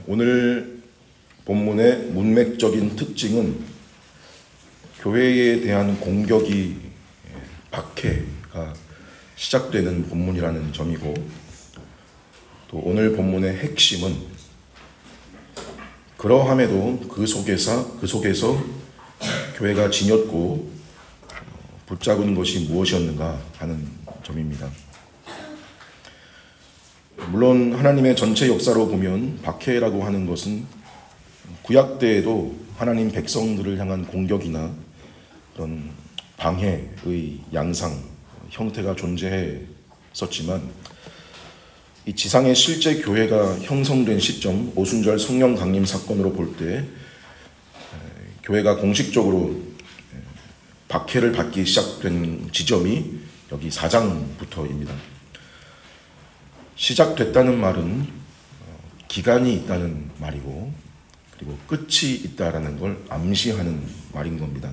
오늘 본문의 문맥적인 특징은 교회에 대한 공격이 박해가 시작되는 본문이라는 점이고, 또 오늘 본문의 핵심은 그러함에도 그 속에서 교회가 지녔고 붙잡은 것이 무엇이었는가 하는 점입니다. 물론 하나님의 전체 역사로 보면 박해라고 하는 것은 구약 때에도 하나님 백성들을 향한 공격이나 그런 방해의 양상, 형태가 존재했었지만 이 지상의 실제 교회가 형성된 시점, 오순절 성령 강림 사건으로 볼 때 교회가 공식적으로 박해를 받기 시작된 지점이 여기 4장부터입니다. 시작됐다는 말은 기간이 있다는 말이고, 그리고 끝이 있다라는 걸 암시하는 말인 겁니다.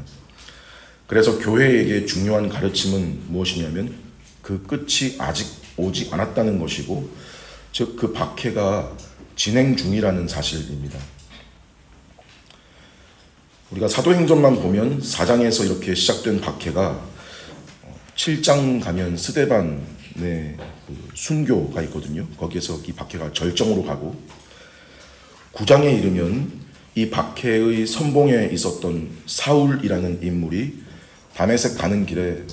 그래서 교회에게 중요한 가르침은 무엇이냐면 그 끝이 아직 오지 않았다는 것이고, 즉 그 박해가 진행 중이라는 사실입니다. 우리가 사도행전만 보면 4장에서 이렇게 시작된 박해가 7장 가면 스데반의 순교가 있거든요. 거기에서 이 박해가 절정으로 가고, 9장에 이르면 이 박해의 선봉에 있었던 사울이라는 인물이 다메섹 가는 길에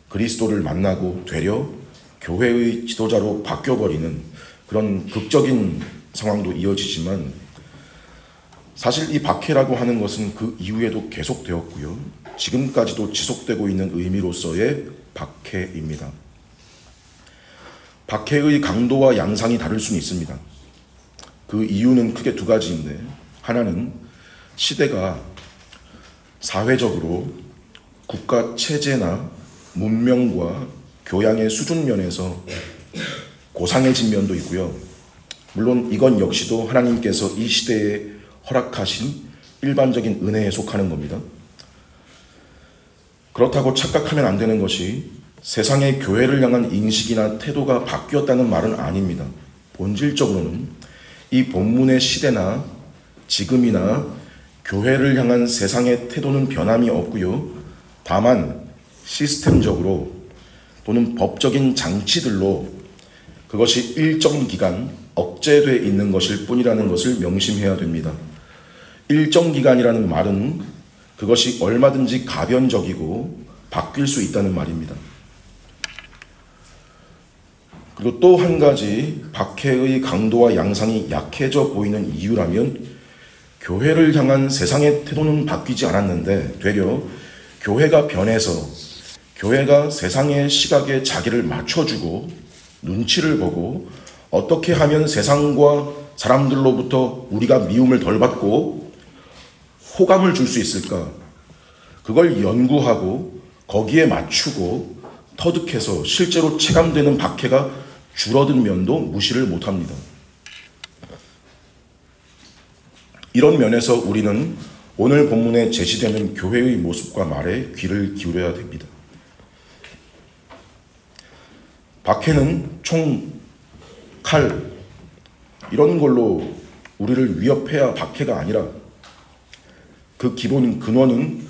그리스도를 만나고 되려 교회의 지도자로 바뀌어버리는 그런 극적인 상황도 이어지지만, 사실 이 박해라고 하는 것은 그 이후에도 계속되었고요, 지금까지도 지속되고 있는 의미로서의 박해입니다. 박해의 강도와 양상이 다를 수는 있습니다. 그 이유는 크게 두 가지인데, 하나는 시대가 사회적으로 국가 체제나 문명과 교양의 수준 면에서 고상해진 면도 있고요, 물론 이건 역시도 하나님께서 이 시대에 허락하신 일반적인 은혜에 속하는 겁니다. 그렇다고 착각하면 안 되는 것이 세상의 교회를 향한 인식이나 태도가 바뀌었다는 말은 아닙니다. 본질적으로는 이 본문의 시대나 지금이나 교회를 향한 세상의 태도는 변함이 없고요, 다만 시스템적으로 또는 법적인 장치들로 그것이 일정 기간 억제되어 있는 것일 뿐이라는 것을 명심해야 됩니다. 일정 기간이라는 말은 그것이 얼마든지 가변적이고 바뀔 수 있다는 말입니다. 그리고 또 한 가지 박해의 강도와 양상이 약해져 보이는 이유라면, 교회를 향한 세상의 태도는 바뀌지 않았는데 되려 교회가 변해서 교회가 세상의 시각에 자기를 맞춰주고 눈치를 보고 어떻게 하면 세상과 사람들로부터 우리가 미움을 덜 받고 호감을 줄 수 있을까, 그걸 연구하고 거기에 맞추고 터득해서 실제로 체감되는 박해가 줄어든 면도 무시를 못합니다. 이런 면에서 우리는 오늘 본문에 제시되는 교회의 모습과 말에 귀를 기울여야 됩니다. 박해는 총, 칼 이런 걸로 우리를 위협해야 박해가 아니라, 그 기본 근원은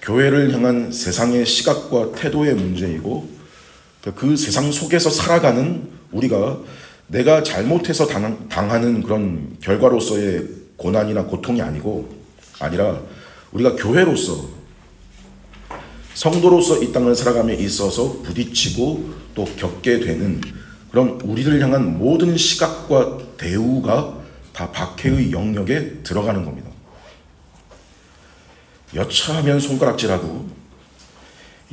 교회를 향한 세상의 시각과 태도의 문제이고, 그 세상 속에서 살아가는 우리가 내가 잘못해서 당하는 그런 결과로서의 고난이나 고통이 아니라 우리가 교회로서, 성도로서 이 땅을 살아감에 있어서 부딪히고 또 겪게 되는 그런 우리를 향한 모든 시각과 대우가 다 박해의 영역에 들어가는 겁니다. 여차하면 손가락질하고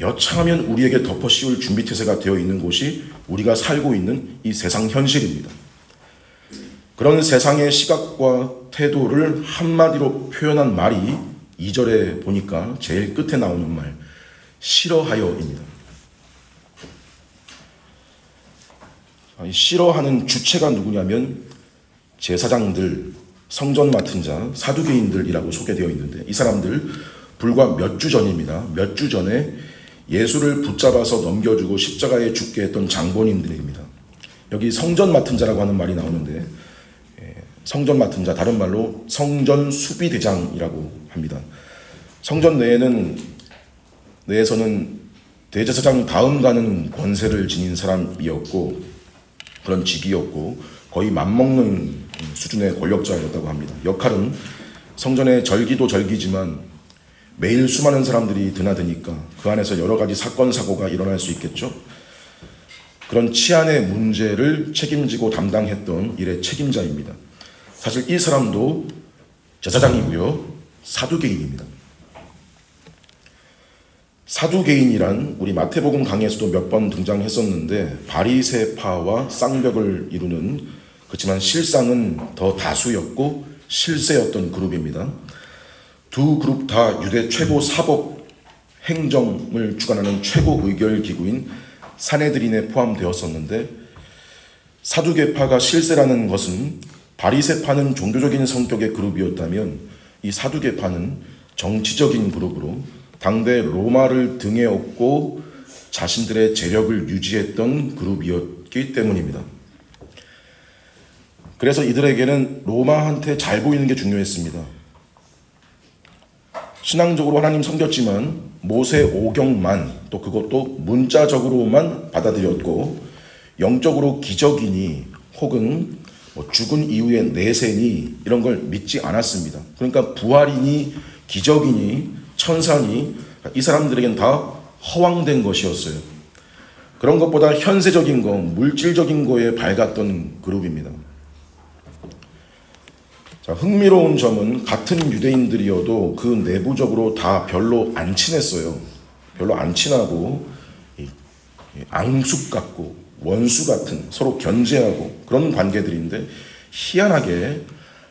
여차하면 우리에게 덮어 씌울 준비태세가 되어 있는 곳이 우리가 살고 있는 이 세상 현실입니다. 그런 세상의 시각과 태도를 한마디로 표현한 말이 2절에 보니까 제일 끝에 나오는 말, 싫어하여입니다. 싫어하는 주체가 누구냐면 제사장들, 성전 맡은 자, 사두개인들이라고 소개되어 있는데, 이 사람들 불과 몇 주 전입니다. 몇 주 전에 예수를 붙잡아서 넘겨주고 십자가에 죽게 했던 장본인들입니다. 여기 성전 맡은 자라고 하는 말이 나오는데, 성전 맡은 자, 다른 말로 성전 수비대장이라고 합니다. 성전 내에서는 대제사장 다음 가는 권세를 지닌 사람이었고, 그런 직위였고 거의 맞먹는 수준의 권력자였다고 합니다. 역할은 성전의 절기도 절기지만 매일 수많은 사람들이 드나드니까 그 안에서 여러 가지 사건 사고가 일어날 수 있겠죠. 그런 치안의 문제를 책임지고 담당했던 일의 책임자입니다. 사실 이 사람도 제사장이고요, 사두개인입니다. 사두개인이란 우리 마태복음 강의에서도 몇 번 등장했었는데 바리새파와 쌍벽을 이루는, 그렇지만 실상은 더 다수였고 실세였던 그룹입니다. 두 그룹 다 유대 최고 사법 행정을 주관하는 최고 의결 기구인 사네드린에 포함되었었는데, 사두개파가 실세라는 것은 바리새파는 종교적인 성격의 그룹이었다면 이 사두개파는 정치적인 그룹으로 당대 로마를 등에 업고 자신들의 재력을 유지했던 그룹이었기 때문입니다. 그래서 이들에게는 로마한테 잘 보이는 게 중요했습니다. 신앙적으로 하나님 섬겼지만 모세 오경만, 또 그것도 문자적으로만 받아들였고, 영적으로 기적이니 혹은 죽은 이후의 내세니 이런 걸 믿지 않았습니다. 그러니까 부활이니 기적이니 천사니 이 사람들에겐 다 허황된 것이었어요. 그런 것보다 현세적인 거, 물질적인 거에 밝았던 그룹입니다. 자, 흥미로운 점은 같은 유대인들이어도 그 내부적으로 다 별로 안 친했어요. 별로 안 친하고 앙숙 같고 원수 같은, 서로 견제하고 그런 관계들인데, 희한하게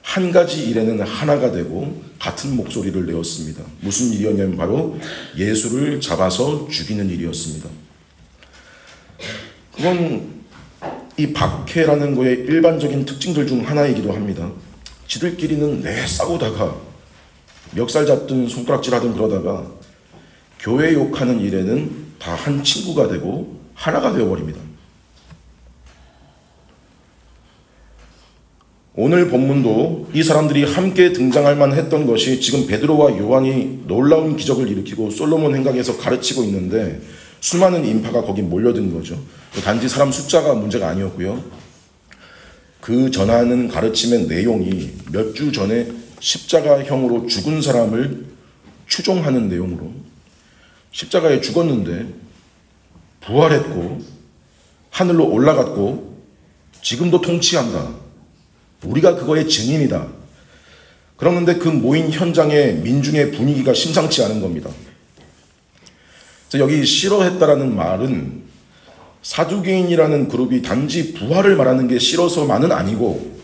한 가지 일에는 하나가 되고 같은 목소리를 내었습니다. 무슨 일이었냐면 바로 예수를 잡아서 죽이는 일이었습니다. 그건 이 박해라는 거의 일반적인 특징들 중 하나이기도 합니다. 지들끼리는 싸우다가 멱살 잡든 손가락질하든 그러다가 교회 욕하는 일에는 다 한 친구가 되고 하나가 되어버립니다. 오늘 본문도 이 사람들이 함께 등장할 만했던 것이 지금 베드로와 요한이 놀라운 기적을 일으키고 솔로몬 행각에서 가르치고 있는데 수많은 인파가 거기 몰려든 거죠. 단지 사람 숫자가 문제가 아니었고요. 그 전하는 가르침의 내용이 몇 주 전에 십자가형으로 죽은 사람을 추종하는 내용으로, 십자가에 죽었는데 부활했고 하늘로 올라갔고 지금도 통치한다. 우리가 그거의 증인이다. 그러는데 그 모인 현장의 민중의 분위기가 심상치 않은 겁니다. 여기 싫어했다라는 말은 사두개인이라는 그룹이 단지 부활을 말하는 게 싫어서만은 아니고,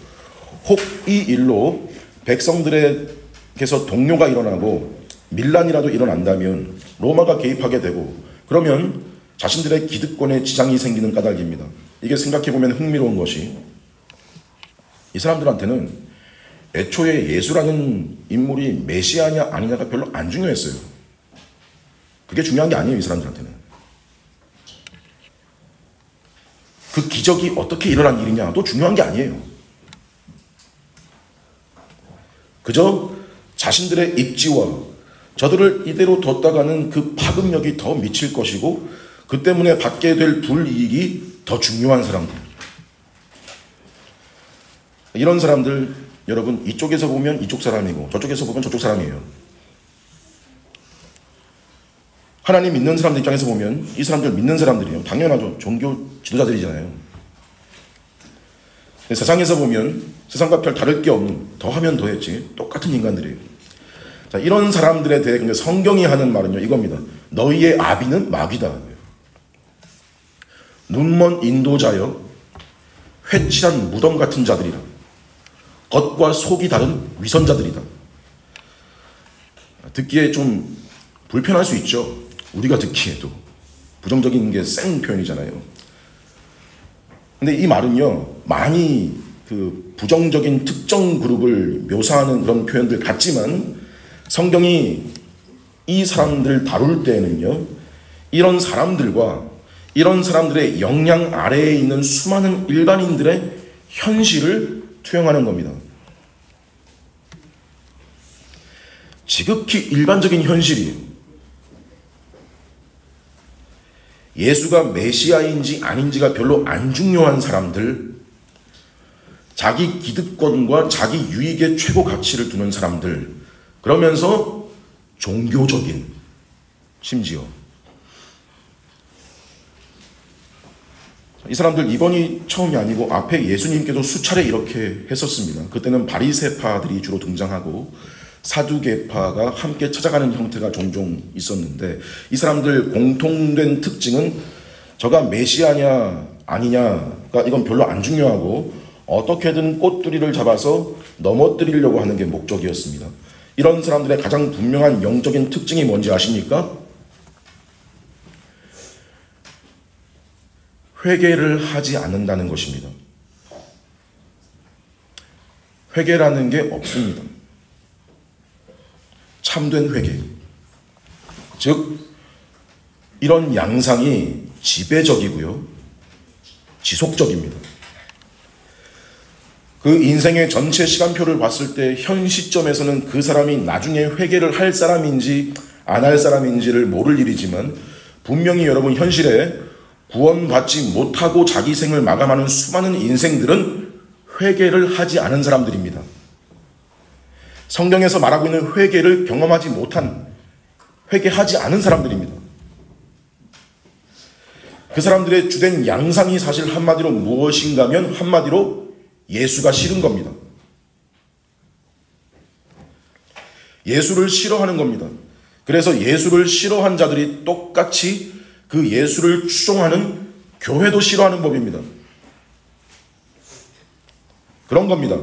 혹 이 일로 백성들에게서 동요가 일어나고 밀란이라도 일어난다면 로마가 개입하게 되고, 그러면 자신들의 기득권에 지장이 생기는 까닭입니다. 이게 생각해보면 흥미로운 것이, 이 사람들한테는 애초에 예수라는 인물이 메시아냐 아니냐가 별로 안 중요했어요. 그게 중요한 게 아니에요. 이 사람들한테는 그 기적이 어떻게 일어난 일이냐도 중요한 게 아니에요. 그저 자신들의 입지와 저들을 이대로 뒀다가는 그 파급력이 더 미칠 것이고, 그 때문에 받게 될 불이익이 더 중요한 사람들. 이런 사람들, 여러분, 이쪽에서 보면 이쪽 사람이고 저쪽에서 보면 저쪽 사람이에요. 하나님 믿는 사람들 입장에서 보면 이 사람들 믿는 사람들이에요. 당연하죠. 종교 지도자들이잖아요. 세상에서 보면 세상과 별 다를 게 없는, 더하면 더했지 똑같은 인간들이에요. 자, 이런 사람들에 대해 근데 성경이 하는 말은요, 이겁니다. 너희의 아비는 마귀다. 눈먼 인도자여, 회칠한 무덤 같은 자들이라. 겉과 속이 다른 위선자들이다. 듣기에 좀 불편할 수 있죠. 우리가 듣기에도 부정적인 게 센 표현이잖아요. 근데 이 말은요, 많이 그 부정적인 특정 그룹을 묘사하는 그런 표현들 같지만, 성경이 이 사람들을 다룰 때는요, 이런 사람들과 이런 사람들의 영향 아래에 있는 수많은 일반인들의 현실을 투영하는 겁니다. 지극히 일반적인 현실이에요. 예수가 메시아인지 아닌지가 별로 안 중요한 사람들, 자기 기득권과 자기 유익에 최고 가치를 두는 사람들, 그러면서 종교적인, 심지어 이 사람들 이번이 처음이 아니고 앞에 예수님께도 수차례 이렇게 했었습니다. 그때는 바리새파들이 주로 등장하고 사두개파가 함께 찾아가는 형태가 종종 있었는데, 이 사람들 공통된 특징은 저가 메시아냐 아니냐가 이건 별로 안 중요하고 어떻게든 꽃두리를 잡아서 넘어뜨리려고 하는 게 목적이었습니다. 이런 사람들의 가장 분명한 영적인 특징이 뭔지 아십니까? 회개를 하지 않는다는 것입니다. 회개라는 게 없습니다. 참된 회개. 즉, 이런 양상이 지배적이고요, 지속적입니다. 그 인생의 전체 시간표를 봤을 때 현 시점에서는 그 사람이 나중에 회개를 할 사람인지 안 할 사람인지를 모를 일이지만, 분명히 여러분 현실에 구원받지 못하고 자기 생을 마감하는 수많은 인생들은 회개를 하지 않은 사람들입니다. 성경에서 말하고 있는 회개를 경험하지 못한, 회개하지 않은 사람들입니다. 그 사람들의 주된 양상이 사실 한마디로 무엇인가 하면 한마디로 예수가 싫은 겁니다. 예수를 싫어하는 겁니다. 그래서 예수를 싫어한 자들이 똑같이 그 예수를 추종하는 교회도 싫어하는 법입니다. 그런 겁니다.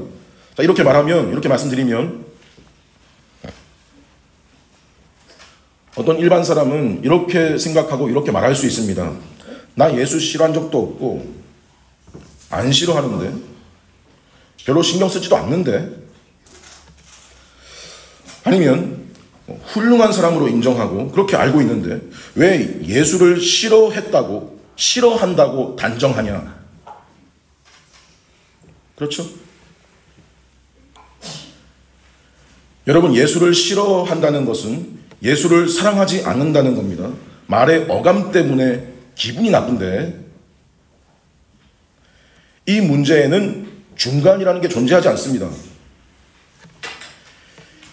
자, 이렇게 말하면, 이렇게 말씀드리면 어떤 일반 사람은 이렇게 생각하고 이렇게 말할 수 있습니다. 나 예수 싫어한 적도 없고 안 싫어하는데, 별로 신경 쓰지도 않는데, 아니면 훌륭한 사람으로 인정하고 그렇게 알고 있는데 왜 예수를 싫어했다고, 싫어한다고 단정하냐? 그렇죠? 여러분, 예수를 싫어한다는 것은 예수를 사랑하지 않는다는 겁니다. 말의 어감 때문에 기분이 나쁜데, 이 문제에는 중간이라는 게 존재하지 않습니다.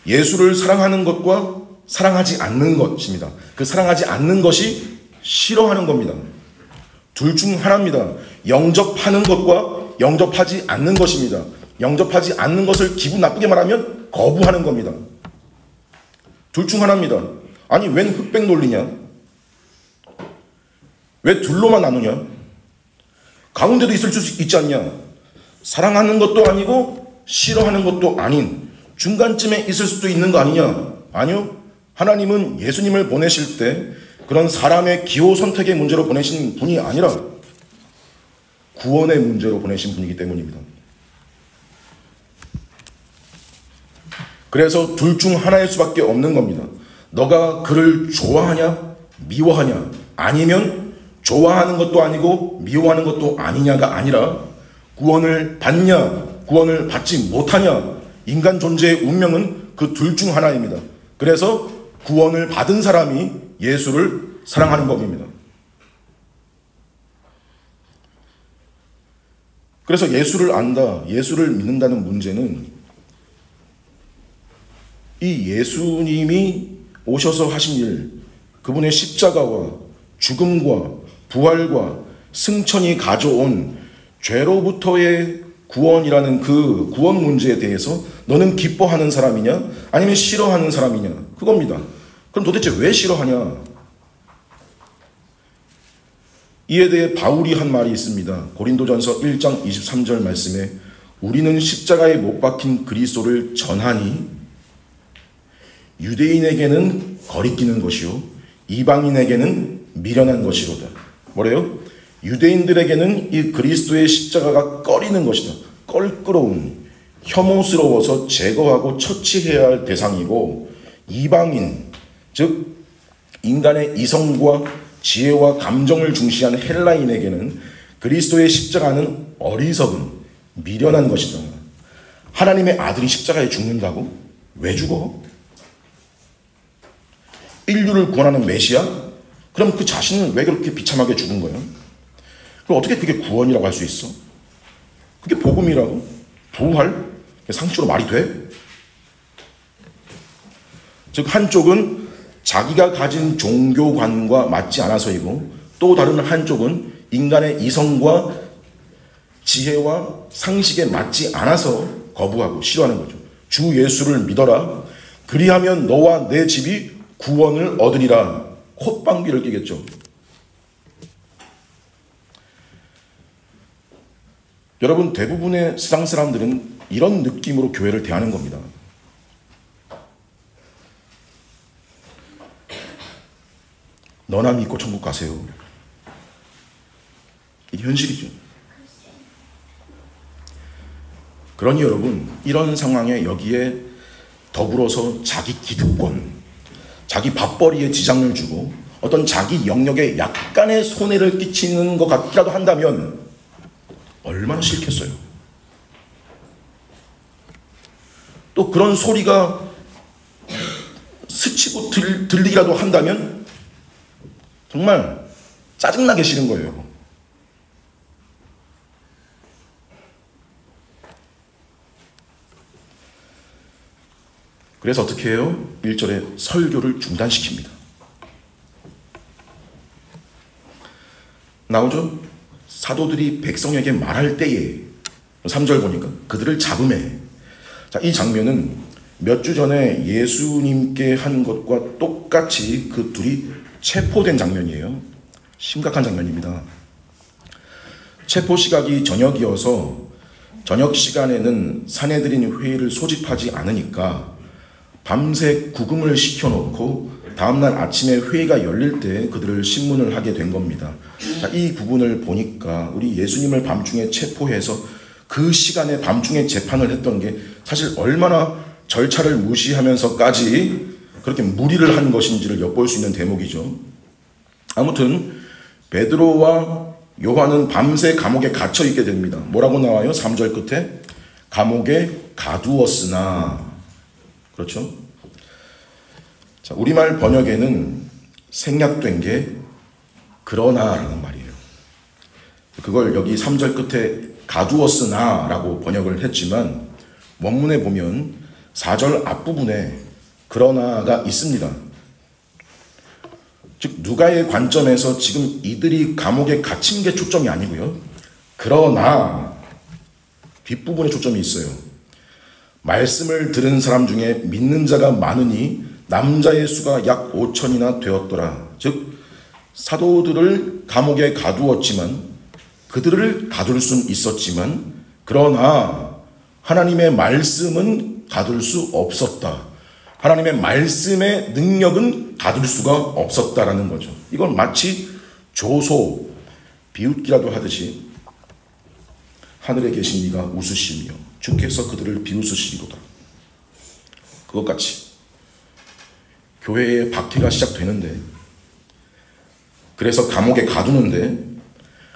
예수를 사랑하는 것과 사랑하지 않는 것입니다. 그 사랑하지 않는 것이 싫어하는 겁니다. 둘 중 하나입니다. 영접하는 것과 영접하지 않는 것입니다. 영접하지 않는 것을 기분 나쁘게 말하면 거부하는 겁니다. 둘 중 하나입니다. 아니, 웬 흑백 논리냐? 왜 둘로만 나누냐? 가운데도 있을 수 있지 않냐? 사랑하는 것도 아니고 싫어하는 것도 아닌 중간쯤에 있을 수도 있는 거 아니냐? 아니요. 하나님은 예수님을 보내실 때 그런 사람의 기호 선택의 문제로 보내신 분이 아니라 구원의 문제로 보내신 분이기 때문입니다. 그래서 둘 중 하나일 수밖에 없는 겁니다. 너가 그를 좋아하냐? 미워하냐? 아니면 좋아하는 것도 아니고 미워하는 것도 아니냐가 아니라 구원을 받냐? 구원을 받지 못하냐? 인간 존재의 운명은 그 둘 중 하나입니다. 그래서 구원을 받은 사람이 예수를 사랑하는 법입니다. 그래서 예수를 안다, 예수를 믿는다는 문제는 이 예수님이 오셔서 하신 일, 그분의 십자가와 죽음과 부활과 승천이 가져온 죄로부터의 구원이라는 그 구원 문제에 대해서 너는 기뻐하는 사람이냐? 아니면 싫어하는 사람이냐? 그겁니다. 그럼 도대체 왜 싫어하냐? 이에 대해 바울이 한 말이 있습니다. 고린도전서 1장 23절 말씀에 우리는 십자가에 못 박힌 그리스도를 전하니 유대인에게는 거리끼는 것이요 이방인에게는 미련한 것이로다. 뭐래요? 유대인들에게는 이 그리스도의 십자가가 꺼리는 것이다. 껄끄러운, 혐오스러워서 제거하고 처치해야 할 대상이고, 이방인, 즉 인간의 이성과 지혜와 감정을 중시하는 헬라인에게는 그리스도의 십자가는 어리석은, 미련한 것이다. 하나님의 아들이 십자가에 죽는다고? 왜 죽어? 인류를 구원하는 메시아? 그럼 그 자신은 왜 그렇게 비참하게 죽은 거예요? 그럼 어떻게 그게 구원이라고 할 수 있어? 그게 복음이라고? 부활? 상식으로 말이 돼? 즉 한쪽은 자기가 가진 종교관과 맞지 않아서이고, 또 다른 한쪽은 인간의 이성과 지혜와 상식에 맞지 않아서 거부하고 싫어하는 거죠. 주 예수를 믿어라. 그리하면 너와 내 집이 구원을 얻으리라. 콧방귀를 끼겠죠. 여러분, 대부분의 세상 사람들은 이런 느낌으로 교회를 대하는 겁니다. 너나 믿고 천국 가세요. 이게 현실이죠. 그러니 여러분, 이런 상황에 여기에 더불어서 자기 기득권, 자기 밥벌이에 지장을 주고 어떤 자기 영역에 약간의 손해를 끼치는 것 같기라도 한다면 얼마나 싫겠어요. 또 그런 소리가 스치고 들리기라도 한다면 정말 짜증나게 싫은 거예요. 그래서 어떻게 해요? 1절에 설교를 중단시킵니다. 나오죠? 사도들이 백성에게 말할 때에 3절 보니까 그들을 잡음해. 자, 이 장면은 몇 주 전에 예수님께 한 것과 똑같이 그 둘이 체포된 장면이에요. 심각한 장면입니다. 체포 시각이 저녁이어서 저녁 시간에는 사내들인 회의를 소집하지 않으니까 밤새 구금을 시켜놓고 다음날 아침에 회의가 열릴 때 그들을 신문을 하게 된 겁니다. 자, 이 부분을 보니까 우리 예수님을 밤중에 체포해서 그 시간에 밤중에 재판을 했던 게 사실 얼마나 절차를 무시하면서까지 그렇게 무리를 한 것인지를 엿볼 수 있는 대목이죠. 아무튼 베드로와 요한은 밤새 감옥에 갇혀 있게 됩니다. 뭐라고 나와요? 3절 끝에 감옥에 가두었으나. 그렇죠? 자, 우리말 번역에는 생략된 게 그러나라는 말이에요. 그걸 여기 3절 끝에 가두었으나 라고 번역을 했지만 원문에 보면 4절 앞부분에 그러나가 있습니다. 즉 누가의 관점에서 지금 이들이 감옥에 갇힌 게 초점이 아니고요. 그러나 뒷부분에 초점이 있어요. 말씀을 들은 사람 중에 믿는 자가 많으니 남자의 수가 약 5천이나 되었더라. 즉 사도들을 감옥에 가두었지만 그들을 가둘 수는 있었지만 그러나 하나님의 말씀은 가둘 수 없었다. 하나님의 말씀의 능력은 가둘 수가 없었다라는 거죠. 이건 마치 조소, 비웃기라도 하듯이 하늘에 계신 이가 웃으시며 주께서 그들을 비웃으시리로다. 그것같이 교회의 박해가 시작되는데, 그래서 감옥에 가두는데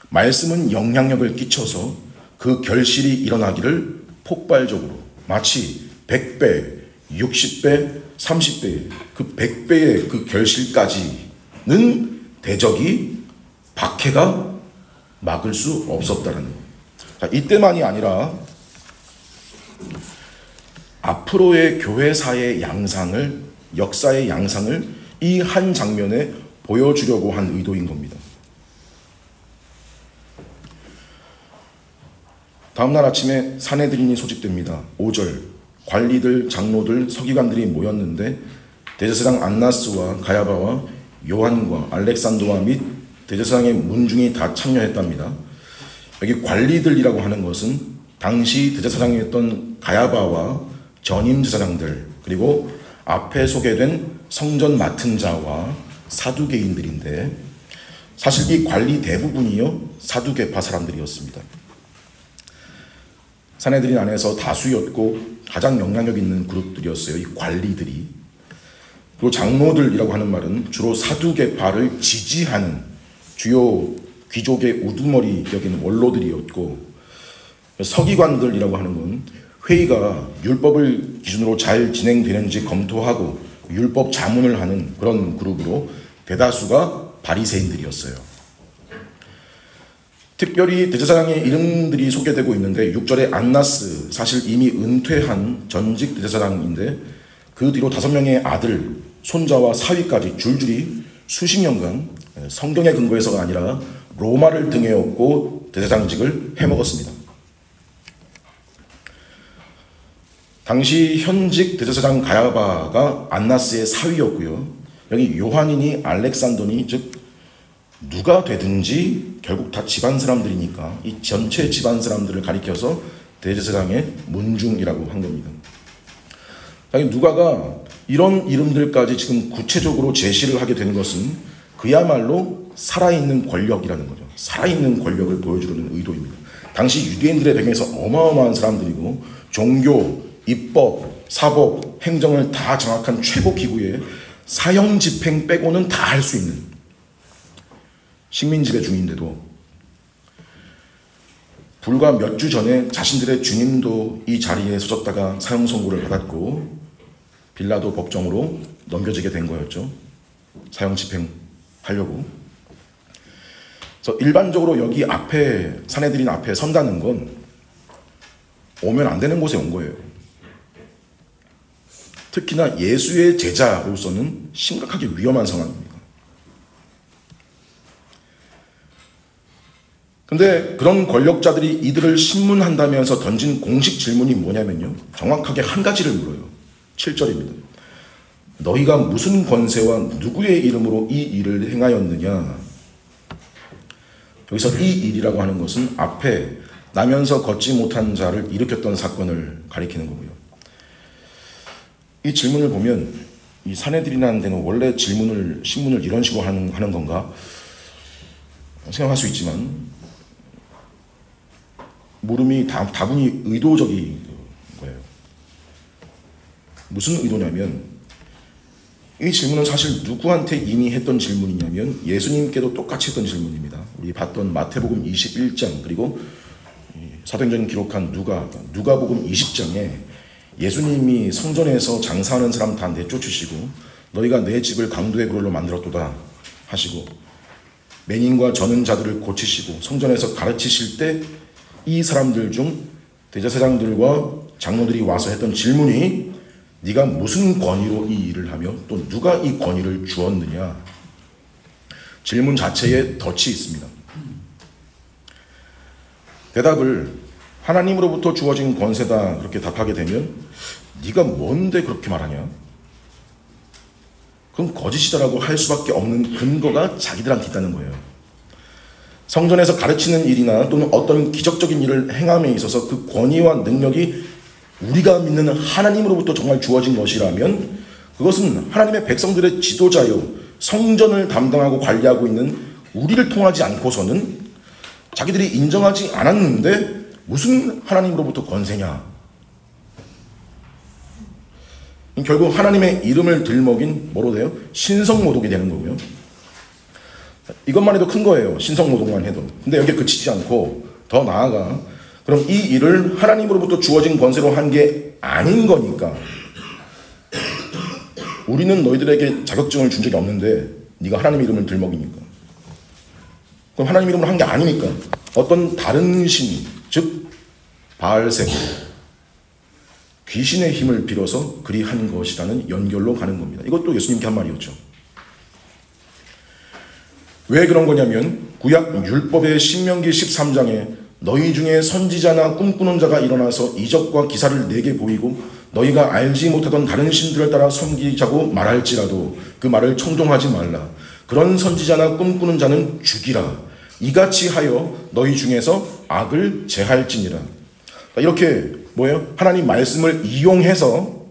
말씀은 영향력을 끼쳐서 그 결실이 일어나기를 폭발적으로 마치 100배, 60배, 30배 그 100배의 그 결실까지는 대적이 박해가 막을 수 없었다는 것. 자, 이때만이 아니라 앞으로의 교회사의 양상을, 역사의 양상을 이 한 장면에 보여주려고 한 의도인 겁니다. 다음날 아침에 사내들인이 소집됩니다. 5절 관리들, 장로들, 서기관들이 모였는데 대제사장 안나스와 가야바와 요한과 알렉산더와 및 대제사장의 문중이 다 참여했답니다. 여기 관리들이라고 하는 것은 당시 대제사장이었던 가야바와 전임 제사장들, 그리고 앞에 소개된 성전 맡은 자와 사두개인들인데, 사실 이 관리 대부분이요 사두개파 사람들이었습니다. 사내들인 안에서 다수였고 가장 영향력 있는 그룹들이었어요, 이 관리들이. 그리고 장로들이라고 하는 말은 주로 사두개파를 지지하는 주요 귀족의 우두머리 여기는 원로들이었고, 서기관들이라고 하는 건 회의가 율법을 기준으로 잘 진행되는지 검토하고 율법 자문을 하는 그런 그룹으로 대다수가 바리새인들이었어요. 특별히 대제사장의 이름들이 소개되고 있는데 6절에 안나스, 사실 이미 은퇴한 전직 대제사장인데 그 뒤로 5명의 아들, 손자와 사위까지 줄줄이 수십 년간 성경의 근거에서가 아니라 로마를 등에 업고 대제사장직을 해먹었습니다. 당시 현직 대제사장 가야바가 안나스의 사위였고요. 여기 요한이니 알렉산더니 즉 누가 되든지 결국 다 집안 사람들이니까 이 전체 집안 사람들을 가리켜서 대제사장의 문중이라고 한 겁니다. 누가가 이런 이름들까지 지금 구체적으로 제시를 하게 된 것은 그야말로 살아있는 권력이라는 거죠. 살아있는 권력을 보여주려는 의도입니다. 당시 유대인들의 배경에서 어마어마한 사람들이고 종교, 입법, 사법, 행정을 다 장악한 최고 기구에 사형 집행 빼고는 다 할 수 있는 식민지배 중인데도 불과 몇 주 전에 자신들의 주님도 이 자리에 서졌다가 사형 선고를 받았고 빌라도 법정으로 넘겨지게 된 거였죠. 사형 집행하려고. 그래서 일반적으로 여기 앞에 사내들인 앞에 선다는 건 오면 안 되는 곳에 온 거예요. 특히나 예수의 제자로서는 심각하게 위험한 상황입니다. 근데 그런 권력자들이 이들을 신문한다면서 던진 공식 질문이 뭐냐면요. 정확하게 한 가지를 물어요. 7절입니다. 너희가 무슨 권세와 누구의 이름으로 이 일을 행하였느냐. 여기서 이 일이라고 하는 것은 앞에 나면서 걷지 못한 자를 일으켰던 사건을 가리키는 거고요. 이 질문을 보면 이 사내들이라는 데는 원래 신문을 이런 식으로 하는 건가 생각할 수 있지만 물음이 다분히 의도적인 거예요. 무슨 의도냐면 이 질문은 사실 누구한테 이미 했던 질문이냐면 예수님께도 똑같이 했던 질문입니다. 우리 봤던 마태복음 21장 그리고 사도행전 기록한 누가복음 20장에 예수님이 성전에서 장사하는 사람 다 내쫓으시고 너희가 내 집을 강도의 굴로 만들었도다 하시고 맹인과 저는 자들을 고치시고 성전에서 가르치실 때 이 사람들 중 대제사장들과 장로들이 와서 했던 질문이 네가 무슨 권위로 이 일을 하며 또 누가 이 권위를 주었느냐. 질문 자체에 덫이 있습니다. 대답을 하나님으로부터 주어진 권세다 그렇게 답하게 되면 네가 뭔데 그렇게 말하냐? 그럼 거짓이다라고 할 수밖에 없는 근거가 자기들한테 있다는 거예요. 성전에서 가르치는 일이나 또는 어떤 기적적인 일을 행함에 있어서 그 권위와 능력이 우리가 믿는 하나님으로부터 정말 주어진 것이라면 그것은 하나님의 백성들의 지도자요 성전을 담당하고 관리하고 있는 우리를 통하지 않고서는 자기들이 인정하지 않았는데 무슨 하나님으로부터 권세냐. 결국 하나님의 이름을 들먹인 뭐로 돼요? 신성모독이 되는 거고요. 이것만 해도 큰 거예요. 신성모독만 해도. 근데 여기에 그치지 않고 더 나아가 그럼 이 일을 하나님으로부터 주어진 권세로 한 게 아닌 거니까 우리는 너희들에게 자격증을 준 적이 없는데 네가 하나님 이름을 들먹이니까 그럼 하나님 이름으로 한 게 아니니까 어떤 다른 신, 즉 바알세고 귀신의 힘을 빌어서 그리 한 것이라는 연결로 가는 겁니다. 이것도 예수님께 한 말이었죠. 왜 그런 거냐면 구약 율법의 신명기 13장에 너희 중에 선지자나 꿈꾸는 자가 일어나서 이적과 기사를 내게 보이고 너희가 알지 못하던 다른 신들을 따라 섬기자고 말할지라도 그 말을 청종하지 말라. 그런 선지자나 꿈꾸는 자는 죽이라. 이같이 하여 너희 중에서 악을 제할지니라. 이렇게 뭐예요? 하나님 말씀을 이용해서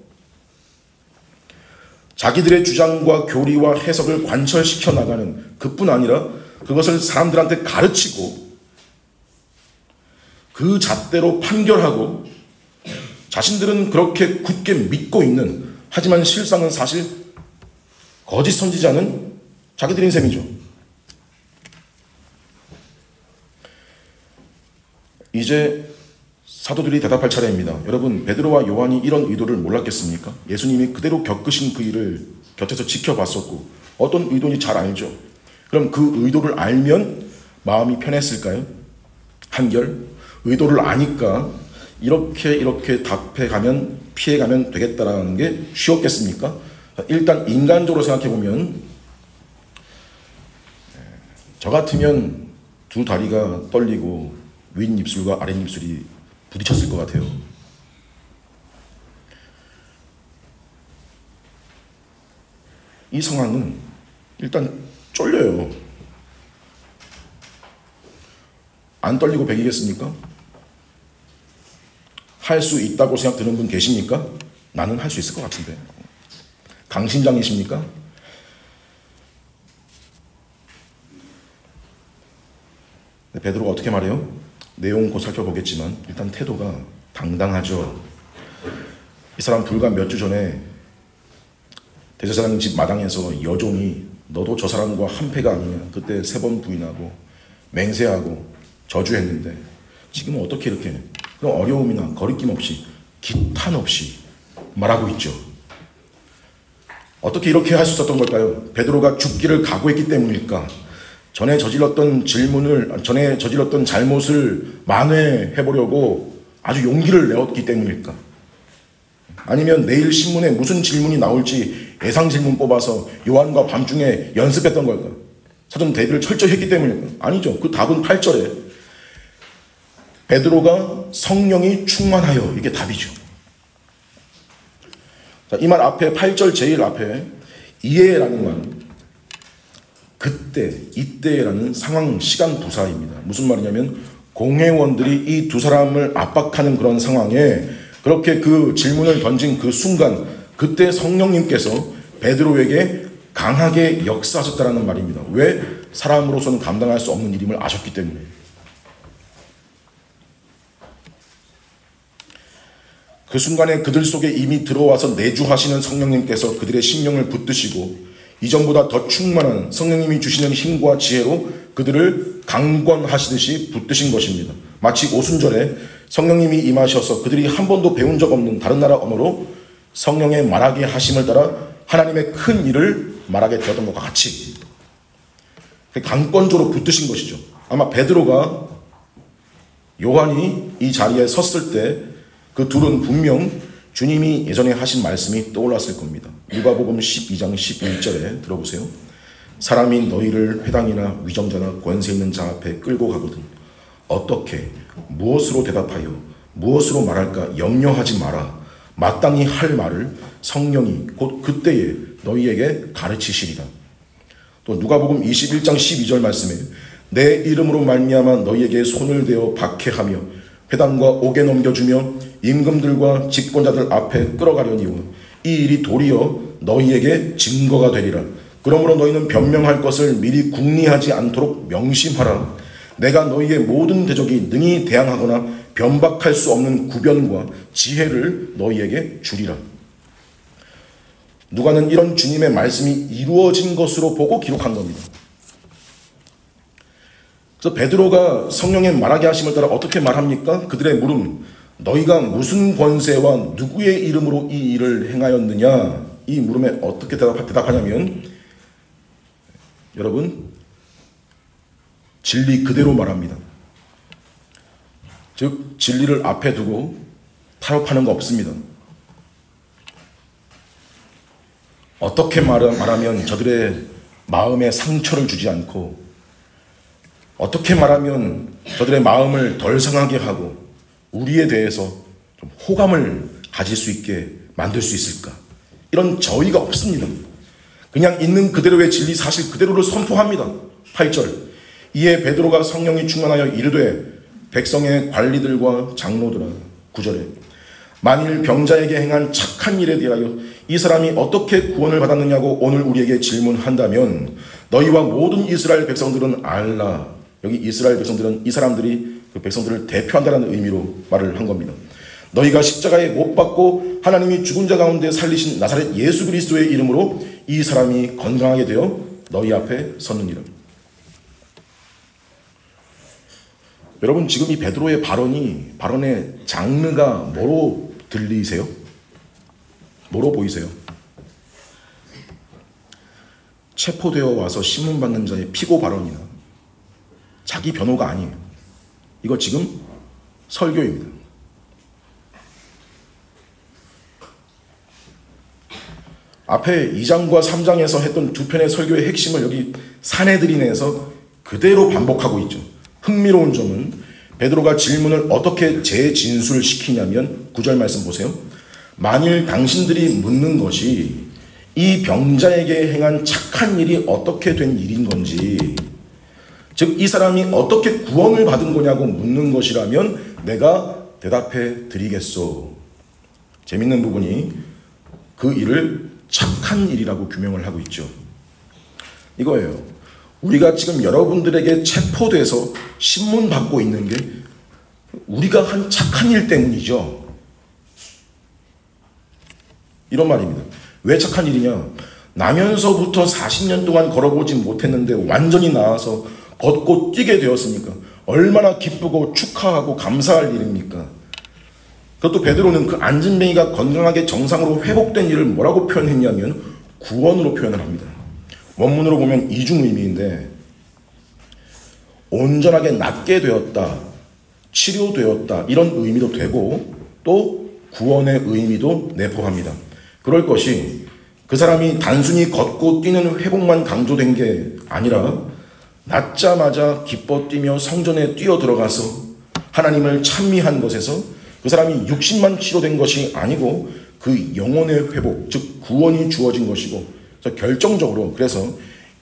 자기들의 주장과 교리와 해석을 관철시켜 나가는 그뿐 아니라 그것을 사람들한테 가르치고 그 잣대로 판결하고 자신들은 그렇게 굳게 믿고 있는 하지만 실상은 사실 거짓 선지자는 자기들인 셈이죠. 이제 사도들이 대답할 차례입니다. 여러분, 베드로와 요한이 이런 의도를 몰랐겠습니까? 예수님이 그대로 겪으신 그 일을 곁에서 지켜봤었고 어떤 의도인지 잘 알죠. 그럼 그 의도를 알면 마음이 편했을까요? 한결 의도를 아니까 이렇게 답해가면 피해가면 되겠다라는 게 쉬웠겠습니까? 일단 인간적으로 생각해보면 저 같으면 두 다리가 떨리고 윗입술과 아랫입술이 부딪혔을 것 같아요. 이 상황은 일단 쫄려요. 안 떨리고 배기겠습니까? 할 수 있다고 생각드는 분 계십니까? 나는 할 수 있을 것 같은데. 강심장이십니까? 베드로가 어떻게 말해요? 내용 곧 살펴보겠지만 일단 태도가 당당하죠. 이 사람 불과 몇 주 전에 대제사장 집 마당에서 여종이 너도 저 사람과 한패가 아니냐 그때 3번 부인하고 맹세하고 저주했는데 지금은 어떻게 이렇게 그런 어려움이나 거리낌 없이 기탄 없이 말하고 있죠. 어떻게 이렇게 할 수 있었던 걸까요? 베드로가 죽기를 각오했기 때문일까? 전에 저질렀던 잘못을 만회해보려고 아주 용기를 내었기 때문일까? 아니면 내일 신문에 무슨 질문이 나올지 예상 질문 뽑아서 요한과 밤중에 연습했던 걸까? 사전 대비를 철저히 했기 때문일까? 아니죠. 그 답은 8절에 베드로가 성령이 충만하여, 이게 답이죠. 자, 이 말 앞에 8절 제일 앞에 이에라는 말은 그때, 이때라는 상황, 시간 부사입니다. 무슨 말이냐면 공회원들이 이 두 사람을 압박하는 그런 상황에 그렇게 그 질문을 던진 그 순간 그때 성령님께서 베드로에게 강하게 역사하셨다는 말입니다. 왜? 사람으로서는 감당할 수 없는 일임을 아셨기 때문에. 그 순간에 그들 속에 이미 들어와서 내주하시는 성령님께서 그들의 심령을 붙드시고 이전보다 더 충만한 성령님이 주시는 힘과 지혜로 그들을 강권하시듯이 붙드신 것입니다. 마치 오순절에 성령님이 임하셔서 그들이 한 번도 배운 적 없는 다른 나라 언어로 성령의 말하게 하심을 따라 하나님의 큰 일을 말하게 되었던 것과 같이 강권적으로 붙드신 것이죠. 아마 베드로가 요한이 이 자리에 섰을 때 그 둘은 분명 주님이 예전에 하신 말씀이 떠올랐을 겁니다. 누가복음 12장 11절에 들어보세요. 사람이 너희를 회당이나 위정자나 권세 있는 자 앞에 끌고 가거든 어떻게 무엇으로 대답하여 무엇으로 말할까 염려하지 마라. 마땅히 할 말을 성령이 곧 그때에 너희에게 가르치시리라. 또 누가복음 21장 12절 말씀에 내 이름으로 말미암아 너희에게 손을 대어 박해하며 회당과 옥에 넘겨주며 임금들과 집권자들 앞에 끌어가려니와 이 일이 도리어 너희에게 증거가 되리라. 그러므로 너희는 변명할 것을 미리 궁리하지 않도록 명심하라. 내가 너희의 모든 대적이 능히 대항하거나 변박할 수 없는 구변과 지혜를 너희에게 주리라. 누가는 이런 주님의 말씀이 이루어진 것으로 보고 기록한 겁니다. 그래서 베드로가 성령의 말하게 하심을 따라 어떻게 말합니까? 그들의 물음, 너희가 무슨 권세와 누구의 이름으로 이 일을 행하였느냐? 이 물음에 어떻게 대답하냐면 여러분 진리 그대로 말합니다. 즉 진리를 앞에 두고 타협하는 거 없습니다. 어떻게 말하면 저들의 마음에 상처를 주지 않고 어떻게 말하면 저들의 마음을 덜 상하게 하고 우리에 대해서 좀 호감을 가질 수 있게 만들 수 있을까? 이런 저의가 없습니다. 그냥 있는 그대로의 진리 사실 그대로를 선포합니다. 8절 이에 베드로가 성령이 충만하여 이르되 백성의 관리들과 장로들아 9절에 만일 병자에게 행한 착한 일에 대하여 이 사람이 어떻게 구원을 받았느냐고 오늘 우리에게 질문한다면 너희와 모든 이스라엘 백성들은 알라. 여기 이스라엘 백성들은 이 사람들이 그 백성들을 대표한다는 의미로 말을 한 겁니다. 너희가 십자가에 못 박고 하나님이 죽은 자 가운데 살리신 나사렛 예수 그리스도의 이름으로 이 사람이 건강하게 되어 너희 앞에 섰느니라. 여러분 지금 이 베드로의 발언의 장르가 뭐로 들리세요? 뭐로 보이세요? 체포되어 와서 신문받는 자의 피고 발언이나 자기 변호가 아니에요. 이거 지금 설교입니다. 앞에 2장과 3장에서 했던 두 편의 설교의 핵심을 여기 사내들인에서 그대로 반복하고 있죠. 흥미로운 점은 베드로가 질문을 어떻게 재진술시키냐면 9절 말씀 보세요. 만일 당신들이 묻는 것이 이 병자에게 행한 착한 일이 어떻게 된 일인 건지, 즉 이 사람이 어떻게 구원을 받은 거냐고 묻는 것이라면 내가 대답해 드리겠소. 재밌는 부분이 그 일을 착한 일이라고 규명을 하고 있죠. 이거예요. 우리가 지금 여러분들에게 체포돼서 신문 받고 있는 게 우리가 한 착한 일 때문이죠. 이런 말입니다. 왜 착한 일이냐? 나면서부터 40년 동안 걸어보지 못했는데 완전히 나아서 걷고 뛰게 되었으니까 얼마나 기쁘고 축하하고 감사할 일입니까? 그것도 베드로는 그 안진뱅이가 건강하게 정상으로 회복된 일을 뭐라고 표현했냐면 구원으로 표현을 합니다. 원문으로 보면 이중 의미인데 온전하게 낫게 되었다, 치료되었다 이런 의미도 되고 또 구원의 의미도 내포합니다. 그럴 것이 그 사람이 단순히 걷고 뛰는 회복만 강조된 게 아니라 낫자마자 기뻐 뛰며 성전에 뛰어 들어가서 하나님을 찬미한 것에서 그 사람이 육신만 치료된 것이 아니고 그 영혼의 회복, 즉 구원이 주어진 것이고 결정적으로 그래서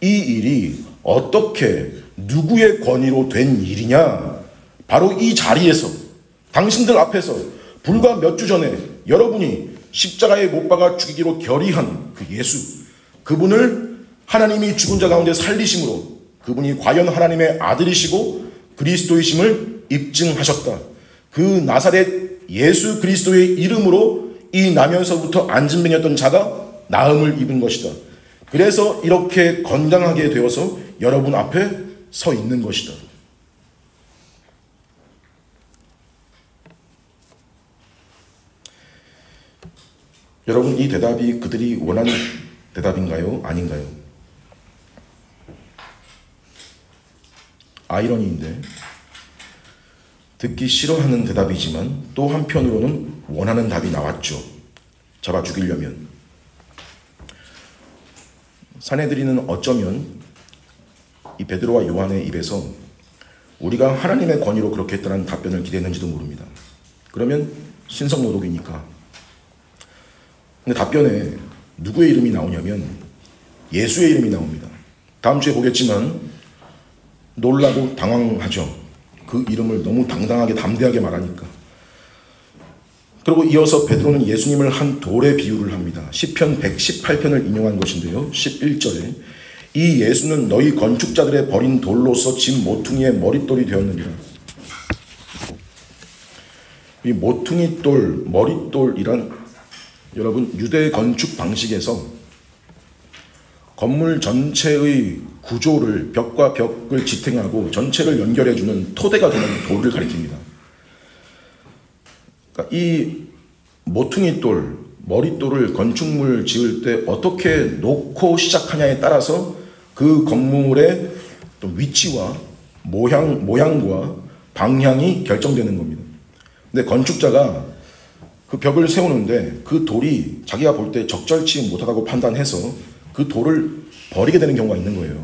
이 일이 어떻게 누구의 권위로 된 일이냐? 바로 이 자리에서 당신들 앞에서 불과 몇 주 전에 여러분이 십자가에 못 박아 죽이기로 결의한 그 예수, 그분을 하나님이 죽은 자 가운데 살리심으로 그분이 과연 하나님의 아들이시고 그리스도이심을 입증하셨다. 그 나사렛 예수 그리스도의 이름으로 이 나면서부터 안진뱅이였던 자가 나음을 입은 것이다. 그래서 이렇게 건강하게 되어서 여러분 앞에 서 있는 것이다. 여러분 이 대답이 그들이 원하는 대답인가요? 아닌가요? 아이러니인데 듣기 싫어하는 대답이지만 또 한편으로는 원하는 답이 나왔죠. 잡아 죽이려면. 사내들이는 어쩌면 이 베드로와 요한의 입에서 우리가 하나님의 권위로 그렇게 했다는 답변을 기대했는지도 모릅니다. 그러면 신성모독이니까. 근데 답변에 누구의 이름이 나오냐면 예수의 이름이 나옵니다. 다음 주에 보겠지만 놀라고 당황하죠. 그 이름을 너무 당당하게 담대하게 말하니까. 그리고 이어서 베드로는 예수님을 한 돌의 비유를 합니다. 시편 118편을 인용한 것인데요. 11절에 이 예수는 너희 건축자들의 버린 돌로서 집 모퉁이의 머릿돌이 되었느니라. 이 모퉁이돌, 머릿돌이란 여러분 유대 건축 방식에서 건물 전체의 구조를 벽과 벽을 지탱하고 전체를 연결해주는 토대가 되는 돌을 가리킵니다. 그러니까 이 모퉁이돌, 머릿돌을 건축물 지을 때 어떻게 놓고 시작하냐에 따라서 그 건물의 위치와 모양과 방향이 결정되는 겁니다. 근데 건축자가 그 벽을 세우는데 그 돌이 자기가 볼 때 적절치 못하다고 판단해서 그 돌을 버리게 되는 경우가 있는 거예요.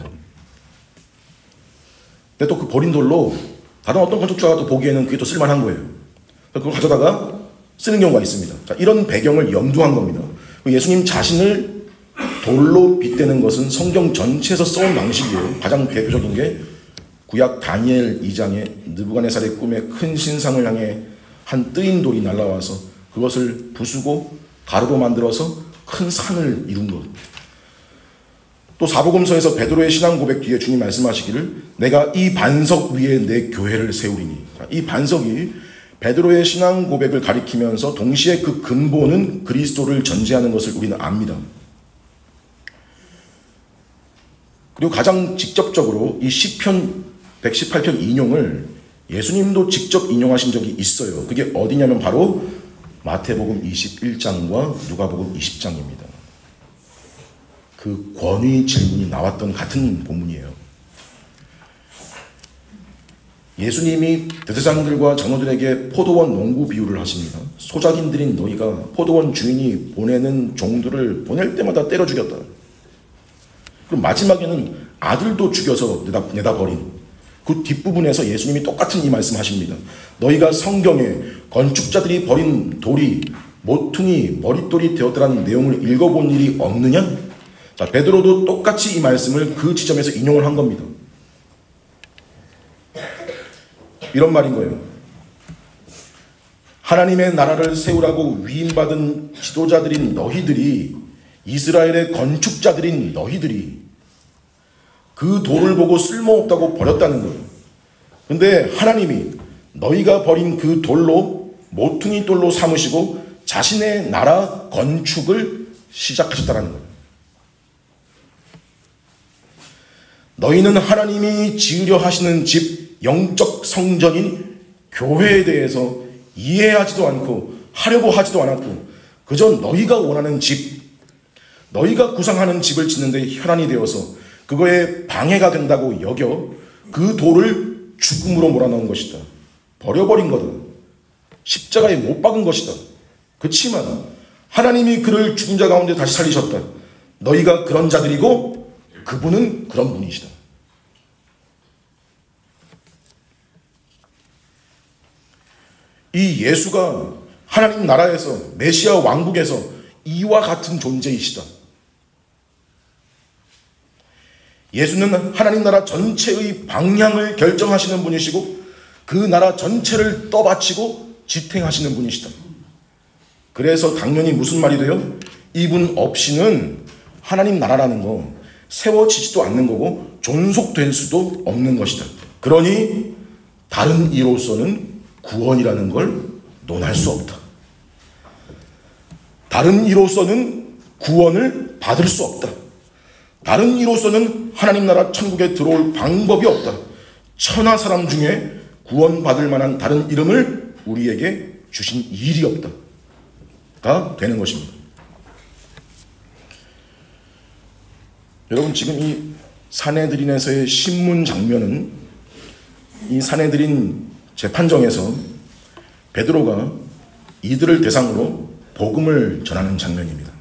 근데 또 그 버린 돌로 다른 어떤 건축자가 또 보기에는 그게 또 쓸만한 거예요. 그걸 가져다가 쓰는 경우가 있습니다. 자, 이런 배경을 염두한 겁니다. 예수님 자신을 돌로 빗대는 것은 성경 전체에서 써온 방식이에요. 가장 대표적인 게 구약 다니엘 2장에 느부갓네살의 꿈에 큰 신상을 향해 한 뜨인 돌이 날아와서 그것을 부수고 가루로 만들어서 큰 산을 이룬 것. 또 사복음서에서 베드로의 신앙 고백 뒤에 주님 말씀하시기를 내가 이 반석 위에 내 교회를 세우리니. 이 반석이 베드로의 신앙 고백을 가리키면서 동시에 그 근본은 그리스도를 전제하는 것을 우리는 압니다. 그리고 가장 직접적으로 이 시편 118편 인용을 예수님도 직접 인용하신 적이 있어요. 그게 어디냐면 바로 마태복음 21장과 누가복음 20장입니다. 그 권위 질문이 나왔던 같은 본문이에요. 예수님이 대제사장들과 장로들에게 포도원 농부 비유를 하십니다. 소작인들인 너희가 포도원 주인이 보내는 종들을 보낼 때마다 때려 죽였다. 그럼 마지막에는 아들도 죽여서 내다 버린 그 뒷부분에서 예수님이 똑같은 이 말씀하십니다. 너희가 성경에 건축자들이 버린 돌이 모퉁이 머릿돌이 되었다는 내용을 읽어본 일이 없느냐? 자, 베드로도 똑같이 이 말씀을 그 지점에서 인용을 한 겁니다. 이런 말인 거예요. 하나님의 나라를 세우라고 위임받은 지도자들인 너희들이, 이스라엘의 건축자들인 너희들이 그 돌을 보고 쓸모없다고 버렸다는 거예요. 근데 하나님이 너희가 버린 그 돌로 모퉁이 돌로 삼으시고 자신의 나라 건축을 시작하셨다는 거예요. 너희는 하나님이 지으려 하시는 집, 영적 성전인 교회에 대해서 이해하지도 않고 하려고 하지도 않았고 그저 너희가 원하는 집, 너희가 구상하는 집을 짓는데 혈안이 되어서 그거에 방해가 된다고 여겨 그 돌을 죽음으로 몰아넣은 것이다. 버려버린 거다. 십자가에 못 박은 것이다. 그렇지만 하나님이 그를 죽은 자 가운데 다시 살리셨다. 너희가 그런 자들이고 그분은 그런 분이시다. 이 예수가 하나님 나라에서 메시아 왕국에서 이와 같은 존재이시다. 예수는 하나님 나라 전체의 방향을 결정하시는 분이시고 그 나라 전체를 떠받치고 지탱하시는 분이시다. 그래서 당연히 무슨 말이 돼요? 이분 없이는 하나님 나라라는 거 세워지지도 않는 거고 존속될 수도 없는 것이다. 그러니 다른 이로서는 구원이라는 걸 논할 수 없다. 다른 이로서는 구원을 받을 수 없다. 다른 이로서는 하나님 나라 천국에 들어올 방법이 없다. 천하 사람 중에 구원받을 만한 다른 이름을 우리에게 주신 일이 없다가 되는 것입니다. 여러분, 지금 이 산헤드린에서의 신문 장면은 이 산헤드린 재판정에서 베드로가 이들을 대상으로 복음을 전하는 장면입니다.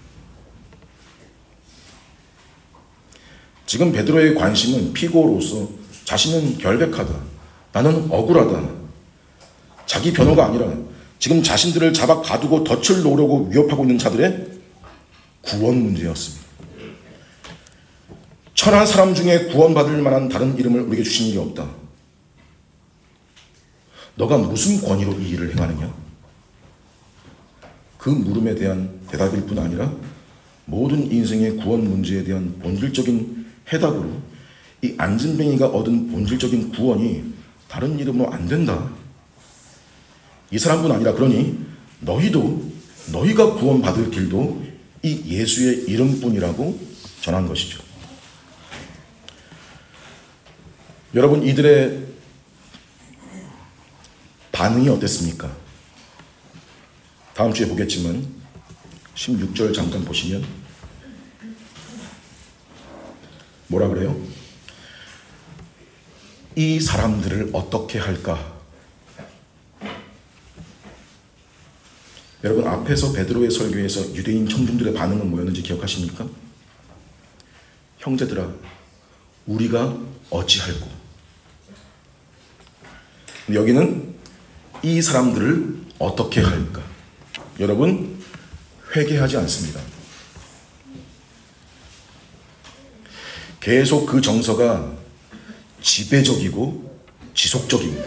지금 베드로의 관심은 피고로서 자신은 결백하다. 나는 억울하다. 자기 변호가 아니라 지금 자신들을 잡아 가두고 덫을 놓으려고 위협하고 있는 자들의 구원 문제였습니다. 천한 사람 중에 구원받을 만한 다른 이름을 우리에게 주신 일이 없다. 너가 무슨 권위로 이 일을 행하느냐? 그 물음에 대한 대답일 뿐 아니라 모든 인생의 구원 문제에 대한 본질적인 해답으로 이 안진뱅이가 얻은 본질적인 구원이 다른 이름으로 안 된다. 이 사람뿐 아니라 그러니 너희가 구원받을 길도 이 예수의 이름뿐이라고 전한 것이죠. 여러분, 이들의 반응이 어땠습니까? 다음 주에 보겠지만 16절 잠깐 보시면 뭐라 그래요? 이 사람들을 어떻게 할까? 여러분, 앞에서 베드로의 설교에서 유대인 청중들의 반응은 뭐였는지 기억하십니까? 형제들아, 우리가 어찌할꼬? 여기는 이 사람들을 어떻게 할까? 여러분, 회개하지 않습니다. 계속 그 정서가 지배적이고 지속적입니다.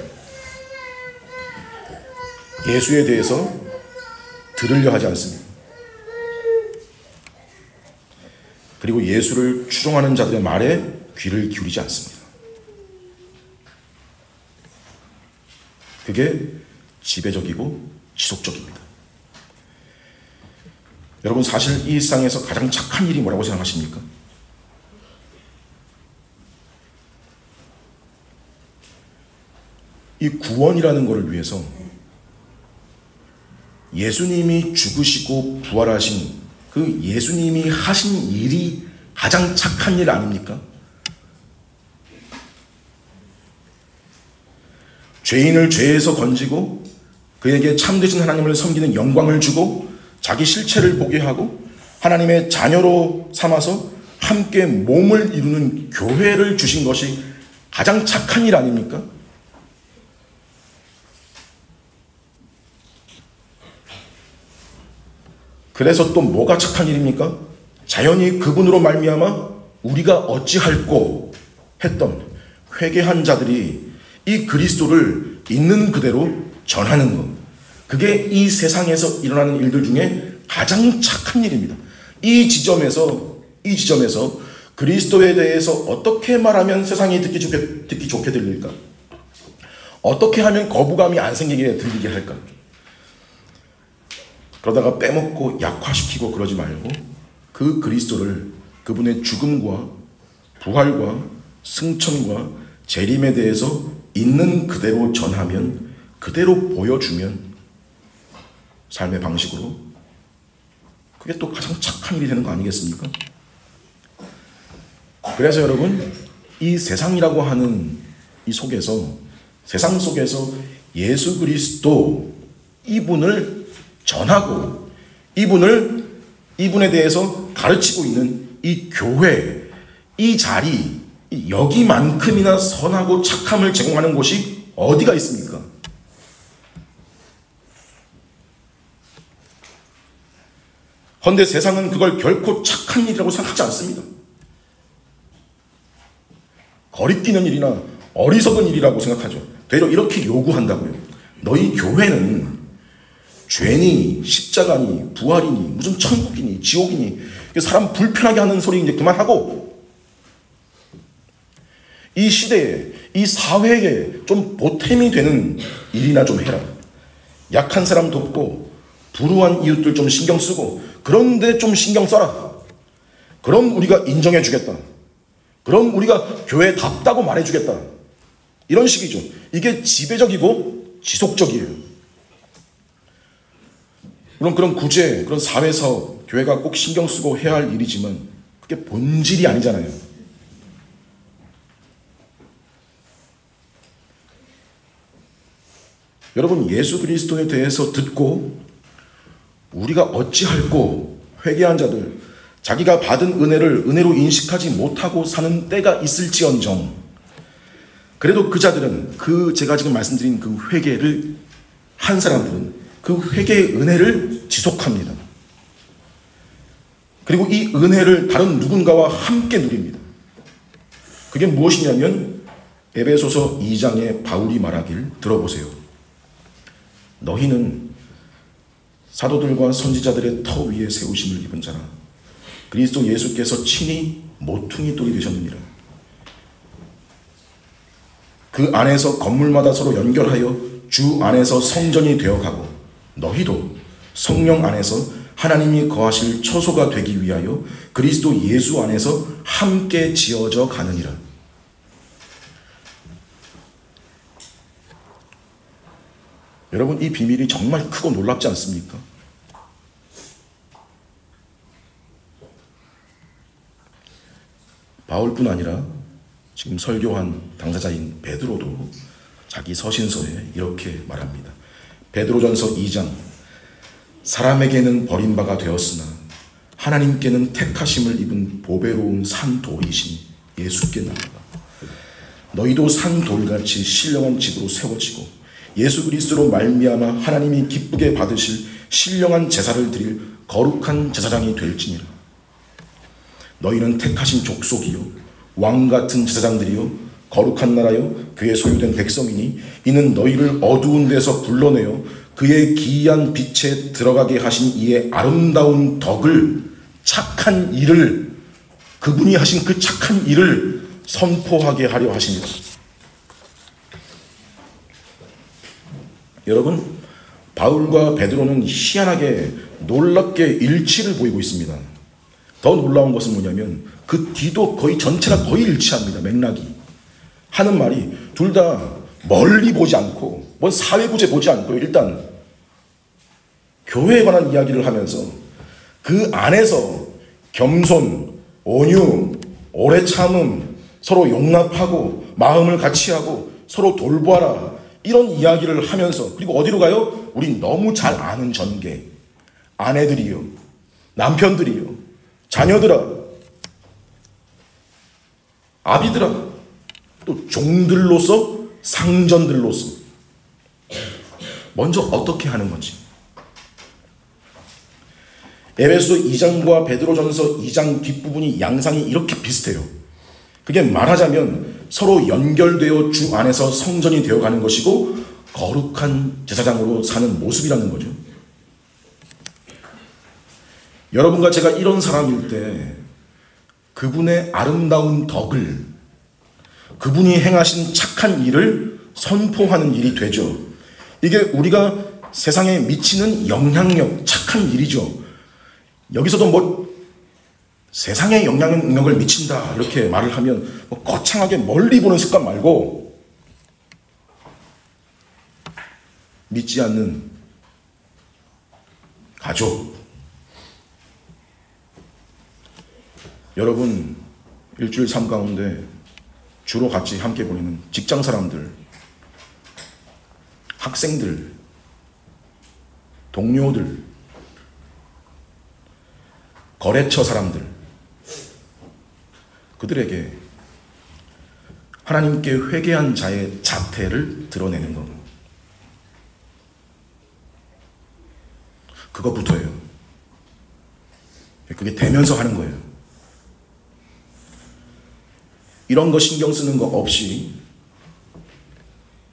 예수에 대해서 들으려 하지 않습니다. 그리고 예수를 추종하는 자들의 말에 귀를 기울이지 않습니다. 그게 지배적이고 지속적입니다. 여러분, 사실 이 세상에서 가장 착한 일이 뭐라고 생각하십니까? 이 구원이라는 것을 위해서 예수님이 죽으시고 부활하신 그 예수님이 하신 일이 가장 착한 일 아닙니까? 죄인을 죄에서 건지고 그에게 참되신 하나님을 섬기는 영광을 주고 자기 실체를 보게 하고 하나님의 자녀로 삼아서 함께 몸을 이루는 교회를 주신 것이 가장 착한 일 아닙니까? 그래서 또 뭐가 착한 일입니까? 자연히 그분으로 말미암아 우리가 어찌할꼬 했던 회개한 자들이 이 그리스도를 있는 그대로 전하는 것, 그게 이 세상에서 일어나는 일들 중에 가장 착한 일입니다. 이 지점에서 그리스도에 대해서 어떻게 말하면 세상이 듣기 좋게 들릴까? 어떻게 하면 거부감이 안 생기게 들리게 할까? 그러다가 빼먹고 약화시키고 그러지 말고 그 그리스도를, 그분의 죽음과 부활과 승천과 재림에 대해서 있는 그대로 전하면, 그대로 보여주면 삶의 방식으로 그게 또 가장 착한 일이 되는 거 아니겠습니까? 그래서 여러분, 이 세상이라고 하는 이 속에서, 세상 속에서 예수 그리스도 이분을 전하고 이분에 대해서 가르치고 있는 이 교회, 이 자리, 여기만큼이나 선하고 착함을 제공하는 곳이 어디가 있습니까? 그런데 세상은 그걸 결코 착한 일이라고 생각하지 않습니다. 거리끼는 일이나 어리석은 일이라고 생각하죠. 되려 이렇게 요구한다고요. 너희 교회는 죄니 십자가니 부활이니 무슨 천국이니 지옥이니 사람 불편하게 하는 소리 이제 그만하고, 이 시대에 이 사회에 좀 보탬이 되는 일이나 좀 해라. 약한 사람 돕고 불우한 이웃들 좀 신경 쓰고 그런데 좀 신경 써라. 그럼 우리가 인정해 주겠다. 그럼 우리가 교회답다고 말해 주겠다. 이런 식이죠. 이게 지배적이고 지속적이에요. 물론 그런 구제, 그런 사회사업, 교회가 꼭 신경 쓰고 해야 할 일이지만 그게 본질이 아니잖아요. 여러분, 예수 그리스도에 대해서 듣고 우리가 어찌할꼬 회개한 자들, 자기가 받은 은혜를 은혜로 인식하지 못하고 사는 때가 있을지언정, 그래도 그 자들은 제가 지금 말씀드린 그 회개를 한 사람들은 그 회개의 은혜를 지속합니다. 그리고 이 은혜를 다른 누군가와 함께 누립니다. 그게 무엇이냐면 에베소서 2장에 바울이 말하길 들어보세요. 너희는 사도들과 선지자들의 터 위에 세우심을 입은 자라. 그리스도 예수께서 친히 모퉁이 돌이 되셨느니라. 그 안에서 건물마다 서로 연결하여 주 안에서 성전이 되어가고 너희도 성령 안에서 하나님이 거하실 처소가 되기 위하여 그리스도 예수 안에서 함께 지어져 가느니라. 여러분, 이 비밀이 정말 크고 놀랍지 않습니까? 바울뿐 아니라 지금 설교한 당사자인 베드로도 자기 서신서에 이렇게 말합니다. 베드로전서 2장, 사람에게는 버림바가 되었으나 하나님께는 택하심을 입은 보배로운 산돌이신 예수께 나아가 너희도 산돌같이 신령한 집으로 세워지고 예수 그리스도로 말미암아 하나님이 기쁘게 받으실 신령한 제사를 드릴 거룩한 제사장이 될지니라. 너희는 택하신 족속이요 왕같은 제사장들이요 거룩한 나라요 그의 소유된 백성이니 이는 너희를 어두운 데서 불러내어 그의 기이한 빛에 들어가게 하신 이의 아름다운 덕을, 착한 일을, 그분이 하신 그 착한 일을 선포하게 하려 하십니다. 여러분, 바울과 베드로는 희한하게 놀랍게 일치를 보이고 있습니다. 더 놀라운 것은 뭐냐면 그 뒤도 거의 전체가 거의 일치합니다. 맥락이. 하는 말이 둘 다 멀리 보지 않고 뭔 사회구제 보지 않고 일단 교회에 관한 이야기를 하면서 그 안에서 겸손, 온유, 오래 참음, 서로 용납하고 마음을 같이 하고 서로 돌보아라 이런 이야기를 하면서 그리고 어디로 가요? 우리 너무 잘 아는 전개 아내들이요 남편들이요 자녀들아 아비들아 또 종들로서 상전들로서 먼저 어떻게 하는 건지 에베소 2장과 베드로전서 2장 뒷부분이 양상이 이렇게 비슷해요. 그게 말하자면 서로 연결되어 주 안에서 성전이 되어가는 것이고 거룩한 제사장으로 사는 모습이라는 거죠. 여러분과 제가 이런 사람일 때 그분의 아름다운 덕을 그분이 행하신 착한 일을 선포하는 일이 되죠. 이게 우리가 세상에 미치는 영향력, 착한 일이죠. 여기서도 뭐 세상에 영향력을 미친다 이렇게 말을 하면 뭐 거창하게 멀리 보는 습관 말고 믿지 않는 가족 여러분 일주일 삶 가운데 주로 같이 함께 보내는 직장 사람들 학생들 동료들 거래처 사람들 그들에게 하나님께 회개한 자의 자태를 드러내는 것 그것부터예요. 그게 되면서 하는 거예요. 이런 거 신경 쓰는 거 없이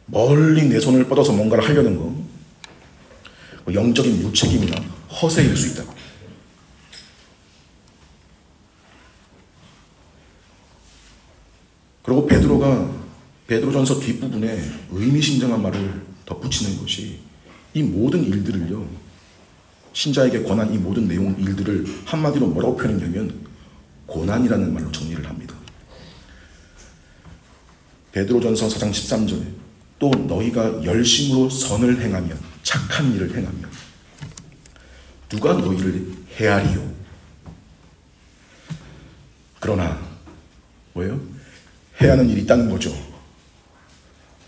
멀리 내 손을 뻗어서 뭔가를 하려는 거 영적인 무책임이나 허세일 수 있다. 그리고 베드로가 베드로전서 뒷부분에 의미심장한 말을 덧붙이는 것이 이 모든 일들을요 신자에게 권한 이 모든 내용 일들을 한마디로 뭐라고 표현했냐면 고난이라는 말로 정리를 합니다. 베드로전서 4장 13절에 또 너희가 열심으로 선을 행하면 착한 일을 행하면 누가 너희를 헤아리요 그러나 뭐예요? 해하는 일이 있다는 거죠.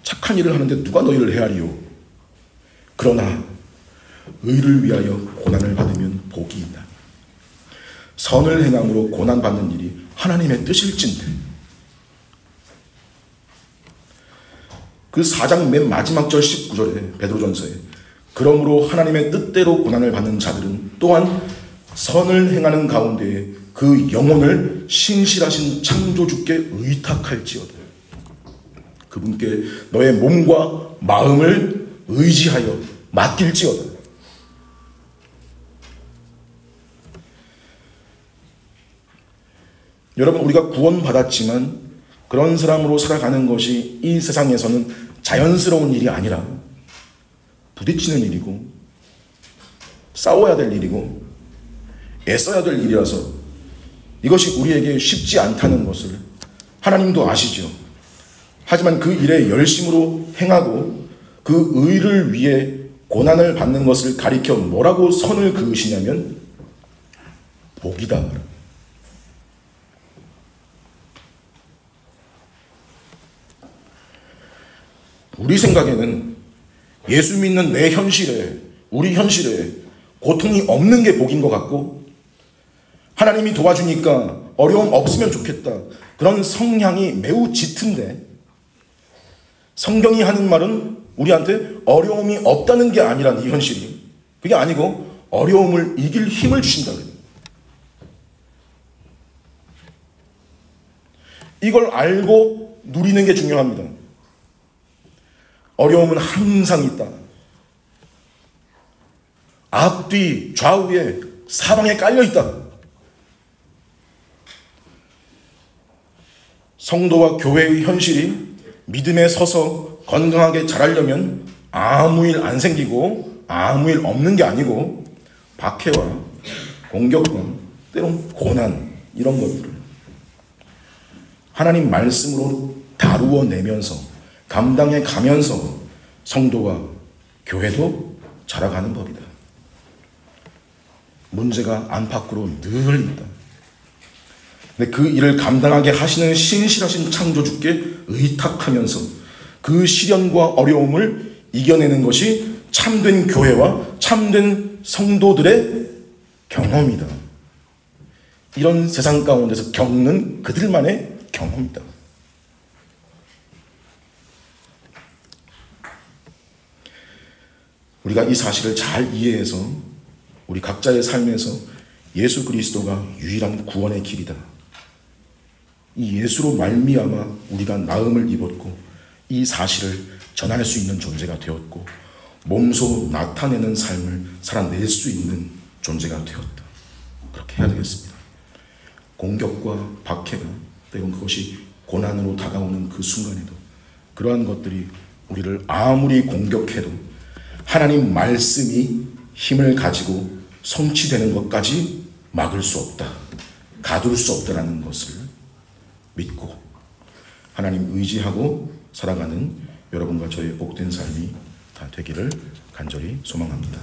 착한 일을 하는데 누가 너희를 헤아리요? 그러나 의를 위하여 고난을 받으면 복이 있다. 선을 행함으로 고난받는 일이 하나님의 뜻일진데 그 4장 맨 마지막 절 19절에 베드로전서에 그러므로 하나님의 뜻대로 고난을 받는 자들은 또한 선을 행하는 가운데 그 영혼을 신실하신 창조주께 의탁할지어다. 그분께 너의 몸과 마음을 의지하여 맡길지어다. 여러분 우리가 구원받았지만 그런 사람으로 살아가는 것이 이 세상에서는 자연스러운 일이 아니라 부딪히는 일이고 싸워야 될 일이고 애써야 될 일이라서 이것이 우리에게 쉽지 않다는 것을 하나님도 아시죠. 하지만 그 일에 열심으로 행하고 그 의를 위해 고난을 받는 것을 가리켜 뭐라고 선을 그으시냐면 복이다. 우리 생각에는 예수 믿는 내 현실에 우리 현실에 고통이 없는 게 복인 것 같고 하나님이 도와주니까 어려움 없으면 좋겠다. 그런 성향이 매우 짙은데 성경이 하는 말은 우리한테 어려움이 없다는 게 아니란 이 현실이 그게 아니고 어려움을 이길 힘을 주신다. 이걸 알고 누리는 게 중요합니다. 어려움은 항상 있다. 앞뒤 좌우에 사방에 깔려있다. 성도와 교회의 현실이 믿음에 서서 건강하게 자라려면 아무 일 안 생기고 아무 일 없는 게 아니고 박해와 공격과 때론 고난 이런 것들을 하나님 말씀으로 다루어내면서 감당해 가면서 성도와 교회도 자라가는 법이다. 문제가 안팎으로 늘 있다. 근데 그 일을 감당하게 하시는 신실하신 창조주께 의탁하면서 그 시련과 어려움을 이겨내는 것이 참된 교회와 참된 성도들의 경험이다. 이런 세상 가운데서 겪는 그들만의 경험이다. 우리가 이 사실을 잘 이해해서 우리 각자의 삶에서 예수 그리스도가 유일한 구원의 길이다. 이 예수로 말미암아 우리가 나음을 입었고 이 사실을 전할 수 있는 존재가 되었고 몸소 나타내는 삶을 살아낼 수 있는 존재가 되었다. 그렇게 해야 되겠습니다. 공격과 박해가 때론 그것이 고난으로 다가오는 그 순간에도 그러한 것들이 우리를 아무리 공격해도 하나님 말씀이 힘을 가지고 성취되는 것까지 막을 수 없다. 가둘 수 없다라는 것을 믿고 하나님 의지하고 살아가는 여러분과 저의 복된 삶이 다 되기를 간절히 소망합니다.